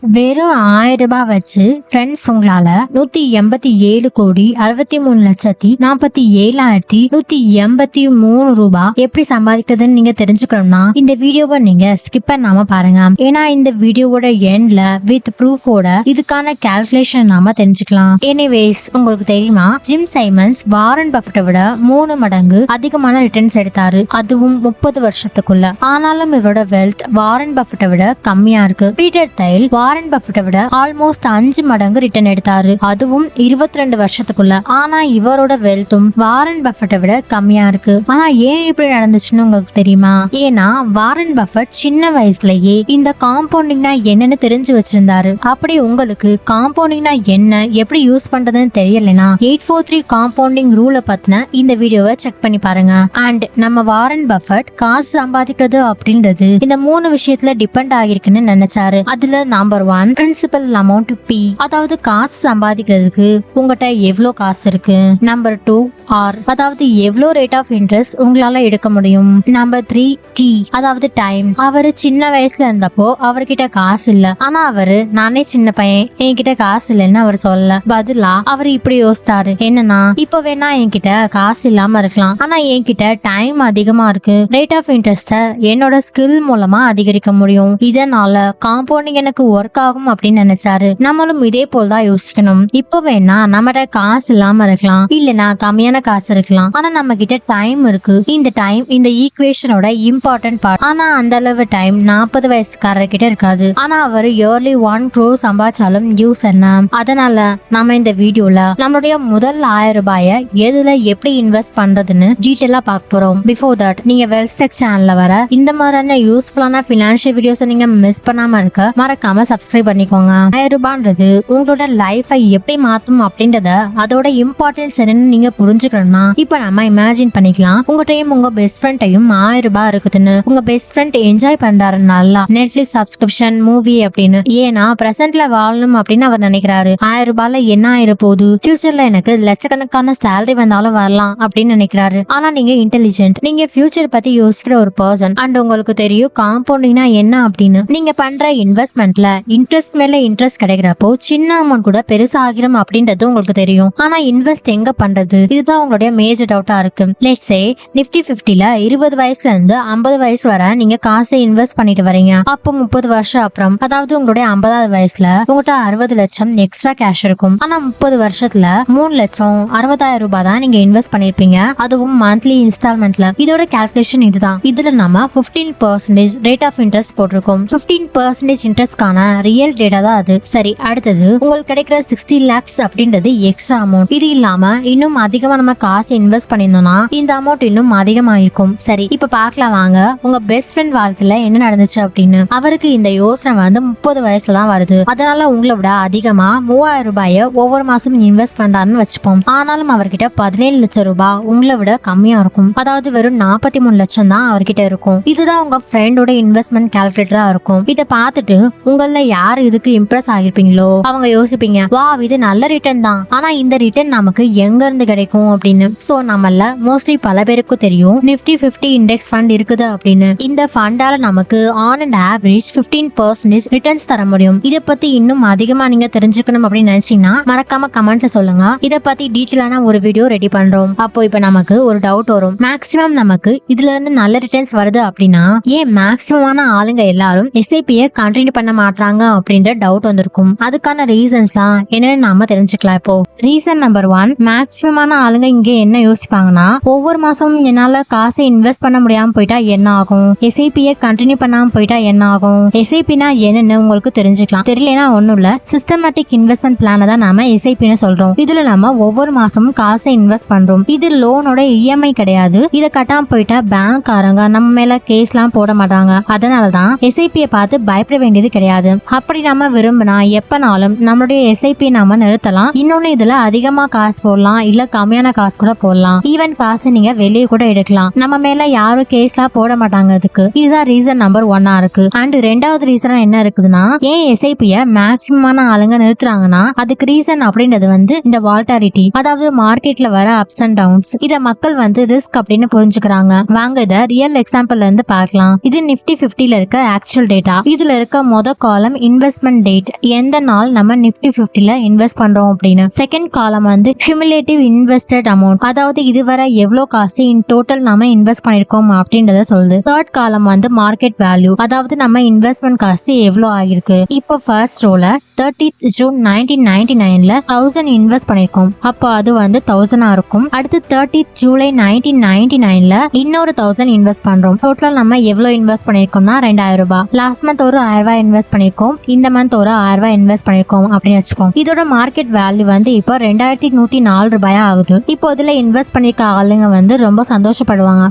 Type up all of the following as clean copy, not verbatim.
வெறும் 1000 ரூபாய் வச்சு ஃப்ரெண்ட்ஸ் உங்களால 187,63,47,183 ரூபாய் எப்படி சம்பாதிக்கிறதுன்னு நீங்க தெரிஞ்சுக்கணும்னா இந்த வீடியோவை நீங்க ஸ்கிப் பண்ணாம பாருங்க. ஏன்னா இந்த வீடியோவோட எண்ட்ல வித் ப்ரூஃபோட இதுக்கான கால்குலேஷன் நாம தெரிஞ்சுக்கலாம். எனிவேஸ், உங்களுக்கு தெரியுமா, ஜிம் சைமன்ஸ் வாரன் பஃபெட்டை விட 3 மடங்கு அதிகமான ரிட்டர்ன்ஸ் எடுத்தாரு, அதுவும் 30 வருஷத்துக்குள்ள. ஆனாலும் இவரோட வெல்த் வாரன் பஃபெட்டை விட கம்மியா இருக்கு. பீட்டர் தைல் வாரன் பஃபெட்டை விட ஆல்மோஸ்ட் 5 மடங்கு ரிட்டர்ன் எடுத்தாரு, அதுவும் 22 வருஷத்துக்குள்ள. ஆனா இவரோட வெல்த்தும் வாரன் பஃபெட்டை விட கம்மியா இருக்கு. ஆனா ஏன் இப்படி நடந்துச்சுன்னு உங்களுக்கு தெரியுமா? ஏன்னா வாரன் பஃபெட் சின்ன வயசுலயே இந்த காம்பவுண்டிங்னா என்னன்னு தெரிஞ்சு வச்சிருந்தாரு. அப்படி உங்களுக்கு காம்பவுண்டிங்னா என்ன, எப்படி யூஸ் பண்றதுன்னு தெரியலனா 843 காம்பவுண்டிங் ரூலை பத்தின இந்த வீடியோவை செக் பண்ணி பாருங்க. அண்ட் நம்ம வாரன் பஃபெட் காசு சம்பாதிக்கிறது அப்படின்றது இந்த 3 விஷயத்துல டிபெண்ட் ஆகிருக்குன்னு நினைச்சாரு. அதுல நம்பர் 1 பிரின்சிபல் அமௌண்ட் P, அதாவது காசு சம்பாதிக்கிறதுக்கு உங்ககிட்ட எவ்வளவு காசு இருக்கு. நம்பர் 2 R, அதாவது எவ்வளவு ரேட் ஆஃப் இன்ட்ரெஸ்ட் உங்களால எடுக்க முடியும். நம்பர் 3 T, அதாவது டைம். அவரு சின்ன வயசுல இருந்தப்போ அவர்கிட்ட காசு இல்ல, ஆனா அவரு நானே சின்ன பையன் என்கிட்ட காசு இல்லைன்னு அவர் சொல்ல, பதிலா அவர் இப்படி யோசித்தாரு, என்னன்னா இப்ப வேணா என்கிட்ட காசு இல்லாம இருக்கலாம், ஆனா என்கிட்ட டைம் அதிகமா இருக்கு, ரேட் ஆஃப் இன்ட்ரெஸ்ட என்னோட ஸ்கில் மூலமா அதிகரிக்க முடியும், இதனால காம்பவுண்டிங் எனக்கு ஒர்க் ஆகும் அப்படின்னு நினைச்சாரு. நம்மளும் இதே போல்தான் யோசிக்கணும். இப்போ வேணா நம்மகிட்ட காசு இல்லாம இருக்கலாம், இல்லனா கம்மியான காசு இருக்கலாம், ஆனா நம்ம கிட்ட டைம் இருக்கு. இந்த டைம் இந்த ஈக்குவேஷனோட இம்பார்ட்டன்ட் பார்ட். ஆனா அந்த அளவு டைம் 40 வயசுக்காரர் கிட்ட இருக்காது. ஆனா அவர் இயர்லி 1 crore சம்பாதிச்சாலும் யூஸ் என்ன? அதனால நம்ம இந்த வீடியோல நம்மளுடைய முதல் 1000 ரூபாய எதுல எப்படி இன்வெஸ்ட் பண்றதுன்னு டீடைலா பார்க்க போறோம். பிஃபோர் தட், நீங்க வெல்ஸ்டெக் சேனல்ல வர இந்த மாதிரியான யூஸ்ஃபுல்லான பினான்சியல் வீடியோஸ் நீங்க மிஸ் பண்ணாம இருக்க மறக்காம சப்ஸ்கிரைப் பண்ணிக்கோங்க. 1000 ரூபான்றது உங்களோட லைஃபை எப்படி மாத்தும் அப்படின்றத, அதோட இம்பார்ட்டன்ஸ் என்னன்னு நீங்க புரிஞ்சுக்கணும்னா இப்ப நம்ம இமேஜின் பண்ணிக்கலாம், உங்ககிட்டயும் உங்க பெஸ்ட் ஃப்ரெண்டையும் 1000 ரூபாய் இருக்குதுன்னு. உங்க பெஸ்ட் ஃப்ரெண்ட் என்ஜாய் பண்றாரு நல்லா, நெட்ஃபிளிக்ஸ் சப்ஸ்கிரிப்ஷன், மூவி அப்படின்னு. ஏன்னா பிரசன்ட்ல வாழணும் அப்படின்னு அவர் நினைக்கிறாரு. 1000 ரூபாய்ல என்ன ஆயிர போகுது, ஃபியூச்சர்ல எனக்கு லட்சக்கணக்கான சேலரி வந்தாலும் வரலாம் அப்படின்னு நினைக்கிறாரு. ஆனா நீங்க இன்டெலிஜென்ட், நீங்க ஃபியூச்சர் பத்தி யோசிக்கிற ஒரு பர்சன். அண்ட் உங்களுக்கு தெரியும் காம்பவுண்டிங்னா என்ன அப்படின்னு. நீங்க பண்ற இன்வெஸ்ட்மெண்ட்ல இன்ட்ரெஸ்ட் மேல இன்ட்ரெஸ்ட் கிடைக்கிறப்போ சின்ன அமௌண்ட் கூட பெருசாகிரும் அப்படின்றது உங்களுக்கு தெரியும். ஆனா இன்வெஸ்ட் எங்க பண்றது, இதுதான் உங்களுடைய மேஜர் டவுட்டா இருக்கு. லெட்ஸ் சே நிஃப்டி 50ல 20 வயசுல இருந்து 50 வயசு வரை நீங்க காசை இன்வெஸ்ட் பண்ணிட்டு வரீங்க. அப்போ 30 வருஷம் அப்புறம், அதாவது உங்களுடைய 50வது வயசுல உங்கள்கிட்ட 60 லட்சம் எக்ஸ்ட்ரா கேஷ் இருக்கும். ஆனா 30 வருஷத்துல 3,60,000 ரூபாய் தான் நீங்க இன்வெஸ்ட் பண்ணிருப்பீங்க, அதுவும் மந்த்லி இன்ஸ்டால்மெண்ட்ல. இதோட கால்குலேஷன் இதுதான். இதுல நம்ம 15% ரேட் ஆஃப் இன்ட்ரெஸ்ட் போட்டிருக்கோம். 15% இன்ட்ரெஸ்ட்கான ரியல் டேட்டா தான் அது. சரி, அடுத்தது உங்களுக்கு கிடைக்கிற 60 lakhs அப்படின்றது எக்ஸ்ட்ரா அமௌண்ட். இது இல்லாம இன்னும் அதிகமா நம்ம காசு இன்வெஸ்ட் பண்ணிருந்தோம்னா இந்த அமௌண்ட் இன்னும் அதிகமா இருக்கும். சரி, இப்ப பாக்கலாம் வாங்க உங்க பெஸ்ட் ஃப்ரெண்ட் வாழ்க்கையில என்ன நடந்துச்சு அப்படின்னு. அவருக்கு இந்த யோசனை 30 வயசுல தான் வருது. அதனால உங்களை விட அதிகமா 3000 ரூபாய ஒவ்வொரு மாசம் இன்வெஸ்ட் பண்றாருன்னு வச்சுப்போம். ஆனாலும் அவர்கிட்ட 17 லட்சம் ரூபாய் உங்களை விட கம்மியா இருக்கும். அதாவது வெறும் 43 லட்சம் தான் அவர்கிட்ட இருக்கும். இதுதான் உங்க ஃப்ரெண்டோட இன்வெஸ்ட்மெண்ட் கால்குலேட்டரா இருக்கும். இத பார்த்துட்டு உங்கள யாரு இதுக்கு இம்ப்ரெஸ் ஆகிருப்பீங்களோ அவங்க யோசிப்பீங்க, வா இது நல்ல ரிட்டர்ன் தான், ஆனா இந்த ரிட்டர்ன் நமக்கு எங்க இருந்து கிடைக்கும் அப்படின்னு. சோ நம்மள மோஸ்ட்லி பல பேருக்கு தெரியும் நிஃப்டி 50 இண்டெக்ஸ் ஃபண்ட் இருக்குது அப்படின்னு. இந்த ஃபண்டால நமக்கு ஆன் அண்ட் ஆவரேஜ் 15% ரிட்டர்ன்ஸ் தர முடியும். இத பத்தி இன்னும் அதிகமா நீங்க தெரிஞ்சுக்கணும் அப்படின்னு நினைச்சீங்கன்னா மறக்காம கமெண்ட்ல சொல்லுங்க. இத பத்தி டீடைலான ஒரு வீடியோ ரெடி பண்றோம். அப்போ இப்ப நமக்கு ஒரு டவுட் வரும், மேக்ஸிமம் நமக்கு இதுல இருந்து நல்ல ரிட்டர்ன்ஸ் வருது அப்படின்னா ஏன் மேக்ஸிமமான ஆளுங்க எல்லாரும் எஸ்ஐபியை கண்டினியூ பண்ண மாட்டாங்க அப்படின்ற டவுட் வந்திருக்கும். அதுக்கான ரீசன்ஸ் தான் என்னன்னு நாம தெரிஞ்சுக்கலாம். இப்போ ரீசன் நம்பர் 1, மேக்ஸிமமான ஆளுங்க இங்க என்ன யோசிப்பாங்கன்னா, ஒவ்வொரு மாசமும் என்னால காசை இன்வெஸ்ட் பண்ண முடியாம போயிட்டா என்ன ஆகும், எஸ்ஐபியை கண்டினியூ பண்ணாம போயிட்டா என்ன ஆகும். எஸ்ஐபினா என்னன்னு உங்களுக்கு தெரிஞ்சுக்கலாம். தெரியலனா ஒண்ணும் இல்ல, சிஸ்டமேட்டிக் இன்வெஸ்ட்மெண்ட் பிளான தான் நாம எஸ்ஐபின்னு சொல்றோம். இதுல நம்ம ஒவ்வொரு மாசமும் காசை இன்வெஸ்ட் பண்றோம். இது லோனோட இஎம்ஐ கிடையாது. இதை கட்டாம போயிட்டா பேங்க் காரங்க நம்ம மேல கேஸ் எல்லாம் போட மாட்டாங்க. அதனாலதான் எஸ்ஐபியை பார்த்து பயப்பட வேண்டியது கிடையாது. அப்படி நம்ம விரும்பினா எப்பனாலும் நம்மளுடைய எஸ்ஐபி நாம நிறுத்தலாம். இன்னொன்னு, இதுல அதிகமா காசு போடலாம், இல்ல கம்மியான காசு கூட போடலாம். ஈவன் காசு நீங்க வெளியே கூட எடுக்கலாம். நம்ம மேல யாரும் கேஸ்லாம் போட மாட்டாங்க. அதுக்கு இதுதான் ரீசன் நம்பர் 1 இருக்கு. அண்ட் ரெண்டாவது ரீசன் என்ன இருக்குதுன்னா, ஏன் எஸ்ஐபிய மேக்சிமமான ஆளுங்க நிறுத்துறாங்கன்னா அதுக்கு ரீசன் அப்படின்றது இந்த வால்டாரிட்டி, அதாவது மார்க்கெட்ல வர அப்ஸ் அண்ட் டவுன்ஸ். இத மக்கள் ரிஸ்க் அப்படின்னு புரிஞ்சுக்கிறாங்க. வாங்க இத ரியல் எக்ஸாம்பிள்ல இருந்து பார்க்கலாம். இது நிஃப்டி 50ல இருக்க ஆக்சுவல் டேட்டா. இதுல இருக்க மொத காலம் காலம் இன்வெஸ்ட்மெண்ட் டேட், எந்த நாள் நம்ம நிஃப்டி 50ல இன்வெஸ்ட் பண்றோம் அப்படின்னு. செகண்ட் காலம் வந்து cumulative invested amount, அதாவது இதுவரை எவ்வளவு காசு இன் டோட்டல் நம்ம இன்வெஸ்ட் பண்ணிருக்கோம் அப்படின்றத சொல்லுது. தேர்ட் காலம் வந்து மார்க்கெட் வேல்யூ, அதாவது நம்ம இன்வெஸ்ட்மெண்ட் காசு எவ்வளவு ஆகிருக்கு. இப்போ ஃபர்ஸ்ட் ரோல 30th June 1999ல 1000 இன்வெஸ்ட் பண்ணிருக்கோம், அப்போ அது வந்து 1000 இருக்கும். அடுத்து 30th July 1999ல இன்னொரு 1000 இன்வெஸ்ட் பண்றோம். டோட்டல் நம்ம எவ்வளவு இன்வெஸ்ட் பண்ணிருக்கோம்னா 2000 ரூபாய். லாஸ்ட் மந்த் ஒரு 1000 ரூபாய் இன்வெஸ்ட் பண்ணிருக்கோம், இந்த மந்த் ஒரு 1000 ரூபாய் இன்வெஸ்ட் பண்ணிருக்கோம் அப்படின்னு வச்சுக்கோம். இதோட மார்க்கெட் வேல்யூ வந்து இப்போ 2104 ரூபாயா ஆகுது. இப்போ இதுல இன்வெஸ்ட் பண்ணிருக்க ஆளுங்க வந்து ரொம்ப சந்தோஷப்படுவாங்க.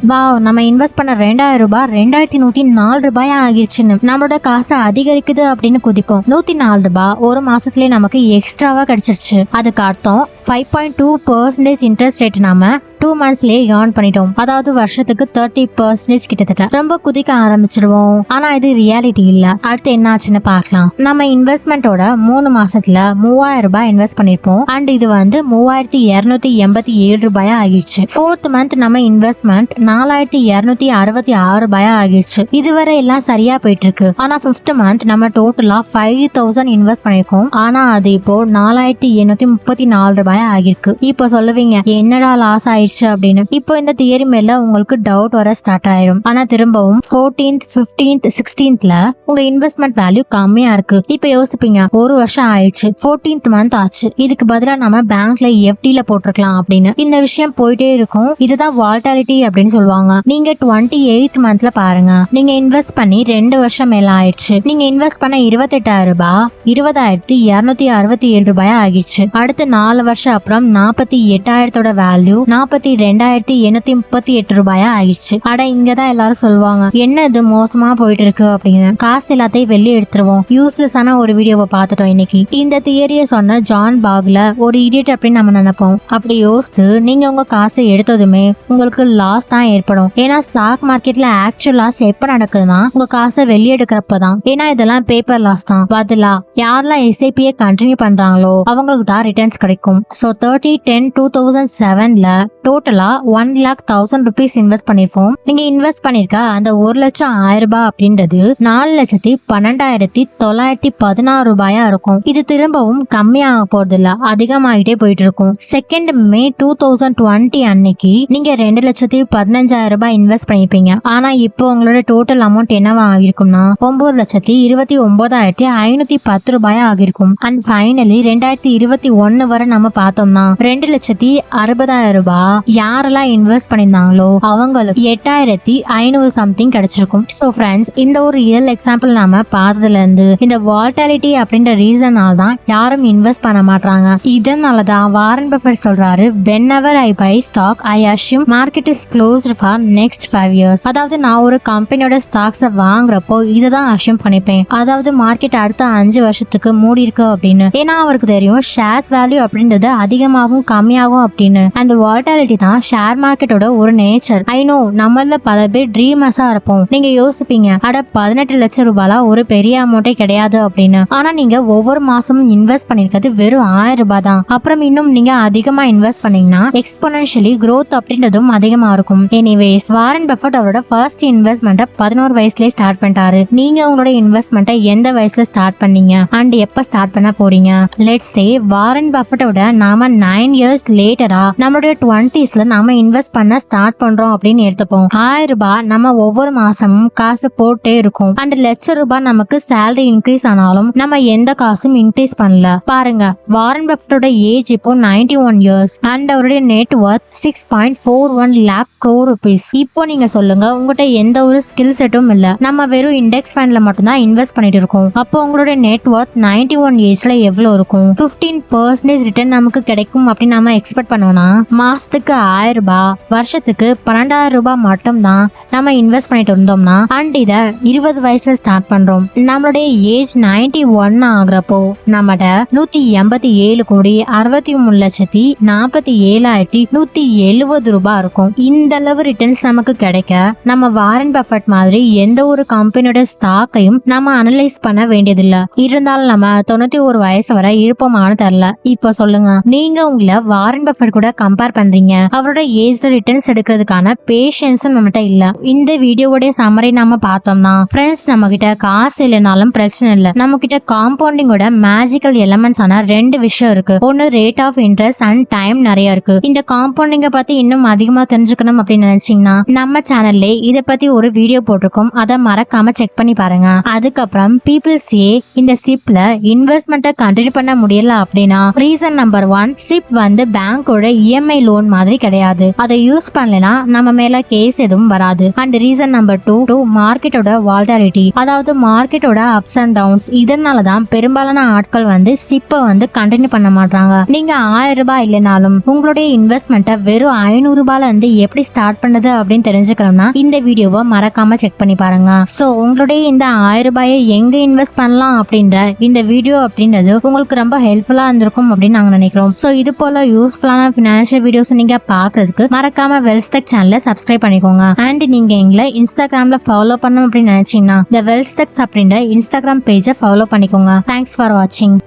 நம்ம இன்வெஸ்ட் பண்ண 2000 ரூபாய் 2104 ரூபாயா ஆகிடுச்சுன்னு, நம்மளோட காசு அதிகரிக்குது அப்படின்னு குதிக்கும். 104 ரூபாய் ஒரு மாசத்துலயே நமக்கு எக்ஸ்ட்ராவா கிடைச்சிருச்சு. அதுக்கு அர்த்தம் 5.2% இன்ட்ரெஸ்ட் ரேட் நாம 2 monthsலயே ஏர்ன் பண்ணிட்டோம். அதாவது வருஷத்துக்கு 30% கிட்டத்தட்ட. ரொம்ப குதிக்க ஆரம்பிச்சிடுவோம். ஆனா இது ரியாலிட்டி இல்ல. அடுத்து என்ன ஆச்சுன்னு பார்க்கலாம். நம்ம இன்வெஸ்ட்மெண்டோட 3 மாசத்துல 3000 ரூபாய் இன்வெஸ்ட் பண்ணிருப்போம் அண்ட் இது வந்து 3287 ரூபாயா ஆகிடுச்சு. 4th மந்த் நம்ம இன்வெஸ்ட்மெண்ட் 4266 ரூபாயா ஆகிடுச்சு. இதுவரை எல்லாம் சரியா போயிட்டு இருக்கு. ஆனா 5th மந்த் நம்ம டோட்டலா 5000 இன்வெஸ்ட் பண்ணிருக்கோம், ஆனா அது இப்போ 4834 ரூபாயா ஆகிருக்கு. இப்போ சொல்லுவீங்க என்னடா லாஸ் ஆயிடுச்சு அப்படின்னு. இப்போ இந்த தியரி மேல உங்களுக்கு டவுட் வர ஸ்டார்ட் ஆயிடும். ஆனா திரும்பவும் 14th 15th 16thல உங்க இன்வெஸ்ட்மெண்ட் வேல்யூ கம்மியா இருக்கு. இப்போ யோசிப்பீங்க ஒரு வருஷம் ஆயிடுச்சு, 14th மந்த் ஆச்சு, இதுக்கு பதிலா நம்ம பேங்க்ல FDல போட்டிருக்கலாம் அப்படின்னு. இந்த விஷயம் போயிட்டே இருக்கும். இதுதான் வால்டாலிட்டி அப்படின்னு சொல்லுவாங்க. நீங்க 28th மந்த்ல பாருங்க, நீங்க இன்வெஸ்ட் பண்ணி 2 வருஷம் மேல ஆயிடுச்சு. நீங்க இன்வெஸ்ட் பண்ண 28000 ரூபாய் 20267 ரூபாயா ஆகிடுச்சு. அடுத்து 4 வருஷம் அப்புறம் 48000 வேல்யூ 42838 ரூபாயா ஆயிடுச்சு. அட இங்கதான் எல்லாரும் சொல்லுவாங்க என்ன இது மோசமா போயிட்டு இருக்கு அப்படின்னு. காசு எல்லாத்தையும் வெளியே எடுத்துருவோம். யூஸ்லெஸ்ஸான ஒரு வீடியோவை பார்த்துட்டோம் இன்னைக்கு. இந்த தியரிய சொன்ன ஜான் பாக்ல ஒரு இடியட் அப்படின்னு நம்ம நினைப்போம். அப்படி யோசித்து நீங்க உங்க காசை எடுத்ததுமே உங்களுக்கு லாஸ் தான் ஏற்படும். ஏன்னா ஸ்டாக் மார்க்கெட்ல ஆக்சுவல் லாஸ் எப்ப நடக்குதுன்னா உங்க காசை வெளியே எடுக்கிறப்பதான். ஏன்னா இதெல்லாம் பேப்பர் லாஸ் தான். பதிலா யாரெல்லாம் SIP கண்டினியூ பண்றாங்களோ அவங்களுக்கு தான் ரிட்டர்ன்ஸ் கிடைக்கும். ஸோ 30/10/2007ல டோட்டலா 1,00,000 rupees இன்வெஸ்ட் பண்ணிருப்போம். நீங்க இன்வெஸ்ட் பண்ணிருக்க அந்த 1,00,000 ரூபாய் அப்படின்றது 4,12,916 ரூபாயா இருக்கும். இது திரும்பவும் கம்மியாக போறது இல்ல, அதிகமாயிட்டே போயிட்டு இருக்கும். 2nd May 2020 அன்னைக்கு நீங்க 2,15,000 ரூபாய் இன்வெஸ்ட் பண்ணிருப்பீங்க. ஆனா இப்போ உங்களோட டோட்டல் அமௌண்ட் என்னவா ஆகிருக்கும்னா 9,29,510 ரூபாயா ஆகிருக்கும். அண்ட் ஃபைனலி 2021 வரை நம்ம பார்த்தோம்னா 2,60,000 ரூபாய் யாரெல்லாம் இன்வெஸ்ட் பண்ணிருந்தாங்களோ அவங்களுக்கு 8,500 சம்திங் கிடைச்சிருக்கும். சோ ஃப்ரெண்ட்ஸ், இந்த ஒரு ரியல் எக்ஸாம்பிள் நாம பார்த்ததுல இருந்து இந்த வால்டாலிட்டி அப்படின்ற ரீசனால தான் யாரும் இன்வெஸ்ட் பண்ண மாட்டாங்க. இதனாலதான் வாரன் பஃபெட் சொல்றாரு, whenever I buy stock I assume market is closed for next 5 years. அதாவது நான் ஒரு கம்பெனியோட ஸ்டாக்ஸை வாங்குறப்போ இதுதான் அஷ்யூம் பண்ணிப்பேன், அதாவது மார்க்கெட் அடுத்த 5 வருஷத்துக்கு மூடி இருக்கு அப்படின்னு. ஏன்னா அவருக்கு தெரியும் ஷேர்ஸ் வேல்யூ அப்படின்றது அதிகமாகும் கம்மியாகும் அப்படின்னு. அண்ட் வால்டாலிட்டி தான் ஷேர் மார்க்கெட்டோட ஒரு நேச்சர். ஐ நோ நம்மள பல பேர் ட்ரீமர்ஸா இருப்போம். நீங்க யோசிப்பீங்க அட 18 லட்சம் ரூபாய் ஒரு பெரிய அமௌண்டே கிடையாது அப்படின்னு. ஆனா நீங்க ஒவ்வொரு மாசமும் இன்வெஸ்ட் பண்ணிருக்கிறது வெறும் 1000 ரூபாய் தான். அப்புறம் இன்னும் நீங்க அதிகமா இன்வெஸ்ட் பண்ணீங்கன்னா எக்ஸ்போனென்ஷியலி growth அப்படின்றதும் அதிகமா இருக்கும். எனிவேஸ், வாரன் பஃபெட் அவரோட ஃபர்ஸ்ட் இன்வெஸ்ட்மெண்ட்டை 11 வயசுலயே ஸ்டார்ட் பண்ணிட்டாரு. நீங்க உங்களோட இன்வெஸ்ட்மெண்ட்டை எந்த வயசுல ஸ்டார்ட் பண்ணீங்க அண்ட் எப்ப ஸ்டார்ட் பண்ண போறீங்க? லெட்ஸ் சே வாரன் பஃபெட்டோட நாம 9 இயர்ஸ் லேட்டரா நம்மளுடைய 20sல நாம இன்வெஸ்ட் பண்ண ஸ்டார்ட் பண்றோம் அப்படின்னு எடுத்துப்போம். 1000 ரூபாய் நம்ம ஒவ்வொரு மாசமும் காசு போட்டே இருக்கும். அண்ட் லட்சம் ரூபாய் நமக்கு சேலரி இன்க்ரீஸ் ஆனாலும் நம்ம எந்த காசும் இன்க்ரீஸ் பண்ணல. பாருங்க, வாரன் பஃபெட்டோட ஏஜ் இப்போ 91 இயர்ஸ் அண்ட் அவருடைய net Worth 6.41 lakh crore rupees. இப்போ நீங்க சொல்லுங்க, உங்ககிட்ட எந்த ஒரு ஸ்கில் செட்டும் இல்ல, நம்ம வெறும் இண்டெக்ஸ் ஃபண்ட்ல மட்டும் தான் இன்வெஸ்ட் பண்ணிட்டு இருக்கோம். அப்போ உங்களோட நெட் வொர்த் 91 ஏஜ்ல எவ்வளவு இருக்கும்? 15% ரிட்டர்ன் நமக்கு கிடைக்கும் அப்படின்னு நம்ம எக்ஸ்பெக்ட் பண்ணுவோம்னா மாசத்துக்கு 1000 ரூபாய், வருஷத்துக்கு 12,000 ரூபாய் மட்டும் தான் நம்ம இன்வெஸ்ட் பண்ணிட்டு இருந்தோம்னா அண்ட் இத 20 வயசுல ஸ்டார்ட் பண்றோம். நம்மளுடைய ஏஜ் 91 ஆகுறப்போ நம்மகிட்ட 187,63,47,170 ரூபாய் இருக்கும். இந்த அளவு ரிட்டர்ன்ஸ் நமக்கு கிடைக்க நம்ம வாரன் பஃபட் மாதிரி எந்த ஒரு கம்பெனியோட ஸ்டாக்கையும் நம்ம அனலைஸ் பண்ண வேண்டியதில்லை. இருந்தாலும் நம்ம 91 வயசு வரை இருப்போமானு தெரியல. இப்போ சொல்லுங்க, நீங்க உங்களை வாரன் பஃபட் கூட கம்பேர் பண்றீங்க. அவரோட ஏஜ்ல ரிட்டர்ன்ஸ் எடுக்கிறதுக்கான பேஷன்ஸ் நம்மகிட்ட இல்ல. இந்த வீடியோவோட சம்மரி நாம பார்த்தோம்னா, ஃப்ரெண்ட்ஸ், நம்ம கிட்ட காசு இல்லைனாலும் பிரச்சனை இல்ல. நம்ம கிட்ட காம்பவுண்டிங்கோட மேஜிக்கல் எலமெண்ட்ஸ் ஆன 2 விஷயம் இருக்கு. ஒன்னு rate of interest and time நிறைய இருக்கு. இந்த காம்பவுண்டிங்க பத்தி இன்னும் அதிகமா தெரிஞ்சுக்கணும் அப்படின்னு நினைச்சீங்கன்னா நம்ம சேனல்ல இத பத்தி ஒரு வீடியோ போட்டிருக்கோம். அதை மறக்காம செக் பண்ணி பாருங்க. அதுக்கப்புறம் பீப்புள் சே இந்த சிப்ல இன்வெஸ்ட்மெண்ட்டை கண்டினியூ பண்ண முடியல அப்படின்னா ரீசன் நம்பர் 1, சிப் வந்து பேங்கோட இஎம்ஐ லோன் மாதிரி கிடையாது. அதை யூஸ் பண்ணலனா நம்ம மேல கேஸ் எதுவும் வராது. அண்ட் ரீசன் நம்பர் 2, மார்க்கெட்டோட வால்டாலிட்டி, அதாவது மார்க்கெட்டோட அப்ஸ் அண்ட் டவுன்ஸ். இதனாலதான் பெரும்பாலான ஆட்கள் வந்து சிப்பை வந்து கண்டினியூ பண்ண மாட்டாங்க. நீங்க 1000 ரூபாய் இல்லைனாலும் உங்களுடைய இன்வெஸ்ட்மெண்ட்டை வெறும் 500 ரூபாயில இருந்து எப்படி ஸ்டார்ட் பண்ணது அப்படின்னு தெரிஞ்சுக்கணும்னா இந்த வீடியோவை மறக்காம செக் பண்ணி பாருங்க. சோ உங்களுடைய இந்த 1000 ரூபாயை எங்க இன்வெஸ்ட் பண்ணலாம் அப்படின்ற இந்த வீடியோ அப்படின்றது உங்களுக்கு ரொம்ப ஹெல்ப்ஃபுல்லா இருந்திருக்கும் அப்படின்னு நாங்க நினைக்கிறோம். சோ இது போல யூஸ்ஃபுல்லான பினான்சியல் வீடியோஸ் நீங்க பாக்குறதுக்கு மறக்காம வெல்ஸ்டெக் சேனலை சப்ஸ்கிரைப் பண்ணிக்கோங்க. அண்ட் நீங்க எங்களை இன்ஸ்டாகிராம்ல ஃபாலோ பண்ணணும் அப்படின்னு நினைச்சீங்கன்னா இந்த வெல்ஸ்டெக்ஸ் அப்படின்ற இன்ஸ்டாகிராம் பேஜை ஃபாலோ பண்ணிக்கோங்க. தேங்க்ஸ் ஃபார் வாட்சிங்.